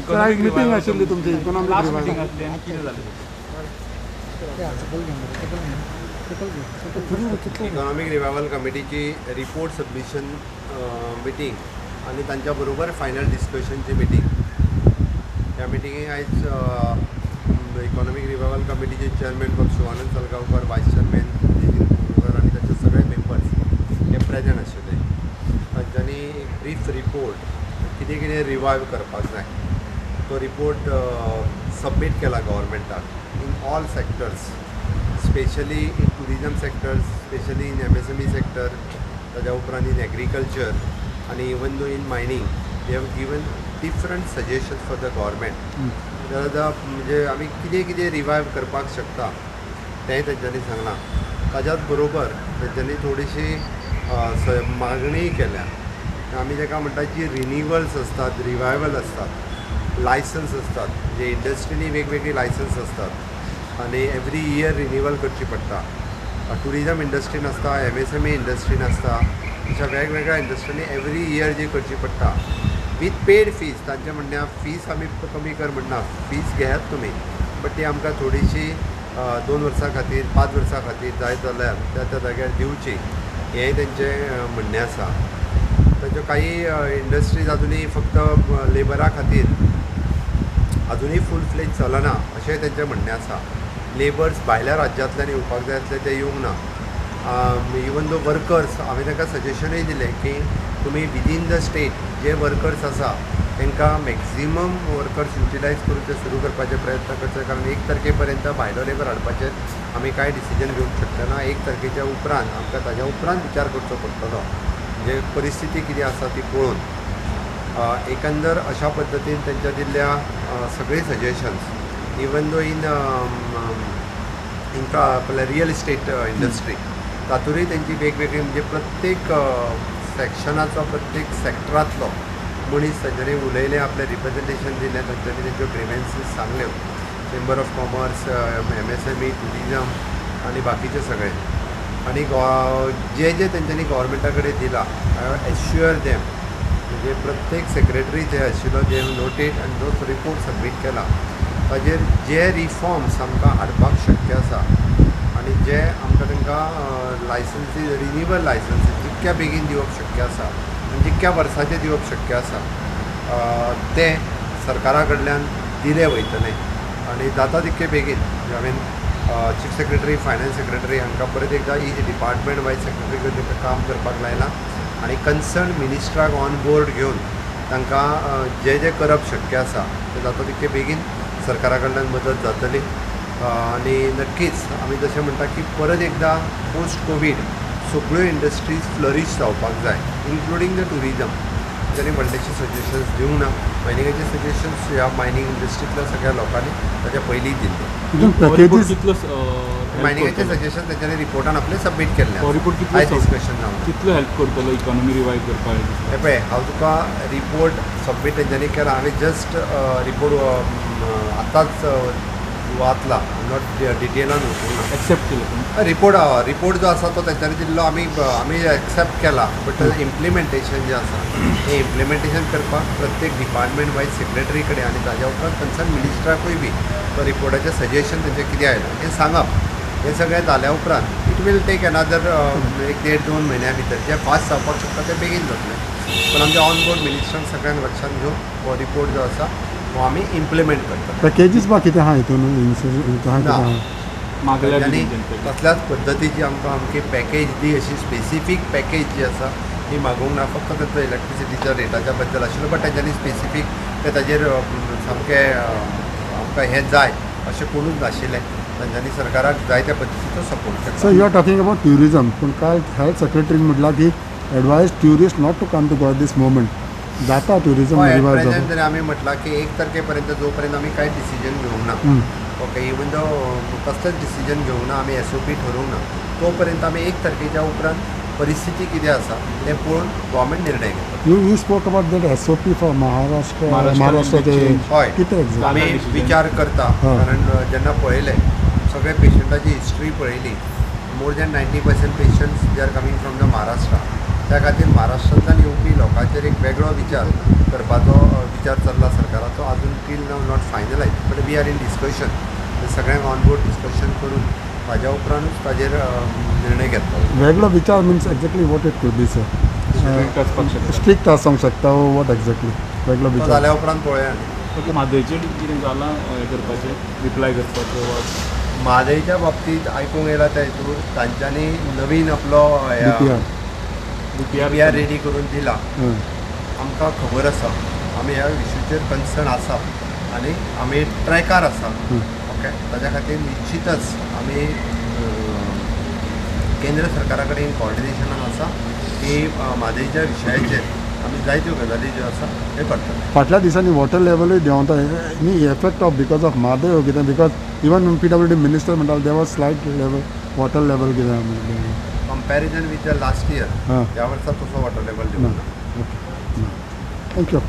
आज मिटींग आशिल्ली तुमची इकॉनॉमिक लास्ट रिवायवल. मिटींग आसली आनी कितें जालें इकॉनॉमिक रिवायवल कमिटीची रिपोर्ट सबमिशन मिटींग आणि त्यांच्या बरोबर फायनल डिस्कशनची मिटींग. ह्या मिटिंगेक आयज इकॉनॉमिक रिवायवल कमिटीचे चेअरमॅन डॉ. शिवानंद साळगांवकर, वायस चेअरमॅन नितीन कोरकर आणि त्याचे सगळे मेंबर्स हे प्रेझेंट आशिल्ले. तांच्यांनी ब्रीफ रिपोर्ट कितें कितें रिवायव करपाक जाय तो रिपोर्ट सबमीट केला गव्हर्मेंटाक in all sectors, specially in tourism sectors, specially in MSME sector, ताज्या उपरांत इन एग्रीकल्चर आणि even though in mining. They have given different suggestions for the government. जाल्यार म्हणजे आमी कितें कितें रिवायव करपाक शकता तेंय तेंच्यांनी सांगलां. ताज्याच बरोबर तेंच्यांनी थोडीशी मागणी केल्या. आमी जेका म्हणटात जी रिन्युवल्स असतात, रिवायवल असतात, लायसन्स असतात, जे इंडस्ट्रीनी वेगवेगळी लायसन्स असतात आणि एवरी इयर रिन्युवल करची पडटा. टुरिजम इंडस्ट्रीन आसता, MSME इंडस्ट्रीन आसता, अशा वेगवेगळ्या इंडस्ट्रीनी एवरी इयर जी करची पडटा विथ पेड फीज. तांचें म्हणणें फीज आमी कमी कर म्हणना, फीज घेयात तुमी, बट ती आमकां थोडीशी 2 वर्सां खातीर 5 वर्सां खातीर जाय जाल्यार त्या जाग्यार दिवची, हेंय तेंचें म्हणणें आसा. ताच्यो काही इंडस्ट्रीज अजुनूय फक्त लेबरा खातीर अजुनूय फूल फ्लेज चलना अशेंय तेंचें म्हणणें आसा. लेबर्स भायल्या राज्यांतल्यान येवपाक जाय आसले ते येवंक ना. इवन दो वर्कर्स हांवें ताका सजेशनूय दिलें की तुमी विदीन द स्टेट जे वर्कर्स आसा तांकां मॅक्झिमम वर्कर्स युटिलायज करून ते सुरू करपाचे प्रयत्न करचे, कारण 1 तारखेपर्यंत भायलो लेबर हाडपाचेर आमी कांय डिसिजन घेवंक शकना. 1 तारखेच्या उपरांत आमकां ताज्या उपरांत विचार करचो पडटलो, म्हणजे परिस्थिती कितें आसा ती पळोवन. एकंदर अशा पद्दतीन तेंच्या दिल्ल्या सगळी सजेशन्स इवन दो इन आपल्या रियल इस्टेट इंडस्ट्री तातूंतय तेंची वेगवेगळी, म्हणजे प्रत्येक सेक्शनाचो, प्रत्येक सेक्टरांतलो मनीस तांच्यांनी उलयले, आपलें रिप्रेझेंटेशन दिलें, तांच्यांनी तेंच्यो ग्रिव्हन्सीस सांगल्यो. Chamber of commerce, MSME, tourism आणि बाकीचे सगळे. आणि जे जे तेंच्यांनी गव्हर्मेंटा कडेन दिलां, आय हॅव एश्युअर देम, म्हणजे प्रत्येक सेक्रेटरी जे आशिल्लो जे नोटेड आनी जो रिपोर्ट सबमीट केला ताजेर जे रिफॉर्म्स आमकां हाडपाक शक्य आसा आनी जे आमकां तांकां लायसन्सीस, रिन्युवल लायसन्सीस जितक्या बेगीन दिवप शक्य आसा आनी जितक्या वर्सांचे दिवप शक्य आसा ते सरकारा कडल्यान दिले वयतले. आनी जाता तितके बेगीन हांवें चीफ सेक्रेटरी, फायनान्स सेक्रेटरी हांकां परत एकदा ईच डिपार्टमेंट वायज सेक्रेटरी कडेन काम करपाक लायलां आनी कन्सर्न मिनिस्टराक ऑन बोर्ड घेवन तांकां जे जे करप शक्य आसा ते जाता तितके बेगीन सरकारा कडल्यान मदत जातली. आनी नक्कीच आमी जशें म्हणटा की परत एकदा पोस्ट कोवीड सगळ्यो इंडस्ट्रीज फ्लरीश जावपाक जाय, इन्क्लुडींग द टुरिजम. तांणी व्हडलेशे सजेशन्स दिवंक ना. मायनिंगाचे सजेशन्स ह्या मायनिंग इंडस्ट्रींतल्या सगळ्या लोकांनी ताच्या पयलीं दिल्ले. मायनिंगाचे सजेशन तेंच्यांनी रिपोर्टान आपले सबमीट केल्ले. रिपोर्ट आयज डिस्कशन जावन कितलो हेल्प करतलो इकॉनॉमी रिवायव करपाक? हे पळय, हांव तुका रिपोर्ट सबमीट तेंच्यांनी केला. हांवें जस्ट रिपोर्ट आतांच वाचला, नॉट डिटेलान वचूंक एक्सेप्ट केलं रिपोर्ट जो आसा तो तेंच्यांनी दिल्लो, आमी एक्सेप्ट केला. बट इम्प्लिमेंटेशन जें आसा हें इम्प्लिमेंटेशन करपाक प्रत्येक डिपार्टमेंट वायज सेक्रेटरी कडेन आनी ताज्या उपरांत कन्सर्न मिनिस्टराकूय बी तो रिपोर्टाचें सजेशन तेंचें कितें आयलां हें सांगप. हें सगळें जाल्या उपरांत इट वील टेक अनादर 1-1.5-2 म्हयन्या भितर. जें फास्ट जावपाक शकता तें बेगीन जातलें. पण आमच्या ऑन बोर्ड मिनिस्टरांक सगळ्यांक लक्षांत घेवन हो रिपोर्ट जो आसा तो आमी इम्प्लिमेंट करता. पॅकेजीस बा कितें आहा हितून मागल्या आनी कसल्याच पद्दतीची आमकां अमकी पॅकेज दी अशी स्पेसिफीक पॅकेज जी आसा ती मागूंक ना. फक्त ताचो इलेक्ट्रिसिटीच्या रेटाच्या बद्दल आशिल्लो, बट तेंच्यांनी स्पेसिफीक ते ताजेर सामकें आमकां हें जाय अशें कोणूच नाशिल्लें. तांच्यांनी सरकाराक जाय त्या पद्दतीचो सपोर्ट केला. So you are talking about tourism, पूण काल हेल्थ सेक्रेटरीन म्हटलां की advise tourists not to come to Goa this moment. जाता ट्युरिजम रिवायव प्रेझेंट तरी आमी म्हटलां की 1 तारखेपर्यंत जोपर्यंत आमी कांय डिसिजन घेवंक ना, ओके, इवन दो कसलेंच डिसिजन घेवंक ना, आमी SOP ठरोवंक ना, तोपर्यंत आमी 1 तारखेच्या उपरांत परिस्थिती कितें आसा तें पळोवन गव्हर्मेंट निर्णय घेता. You spoke about that SOP for महाराष्ट्राचे हय, कितें एक्झॅक्ट आमी विचार करता. कारण जेन्ना पळयलें सगळे पेशंटाची हिस्ट्री पळयली, more than 90% patients they are coming from the Maharashtra त्या खातीर महाराष्ट्रांतल्यान येवपी लोकांचेर एक वेगळो विचार करपाचो विचार चल्ला सरकाराचो अजून till now not finalise but we are in discussion सगळ्यांक ऑनबोर्ड डिस्कशन करून ताज्या उपरांतूच ताजेर निर्णय घेतलो वेगळो विचार means exactly what it could be sir Strict आसपाक शकता. स्ट्रिक्ट आसूंक शकता वॉट एक्झॅक्टली वेगळो तो विचार जाल्या उपरांत पळोवया ओके म्हादयचेर कितें जालां हें करपाचें रिप्लाय करपाचो वा म्हादयच्या बाबतींत आयकूंक येयला त्या हितूर तांच्यांनी नवीन आपलो DPR. DPR रेडी करून दिला हं. आमकां खबर आसा आमी ह्या इश्यूचेर कन्सर्न आसा आनी आमी ट्रॅकार आसा ओके ताच्या खातीर निश्चितच आमी केंद्र सरकारा कडेन कॉर्डिनेशनान आसा की म्हादयच्या विशयाचेर आमी जायत्यो गजाली ज्यो आसा त्यो करतले फाटल्या दिसांनी वॉटर लेवलूय देंवता any effect of because of मादय हो कितें बिकॉज इवन PWD मिनिस्टर म्हणटालो देवर स्लायट लेवल वॉटर लेवल कितें comparison with the last year हां ह्या वर्सा तसो वॉटर लेवल देवना थँक्यू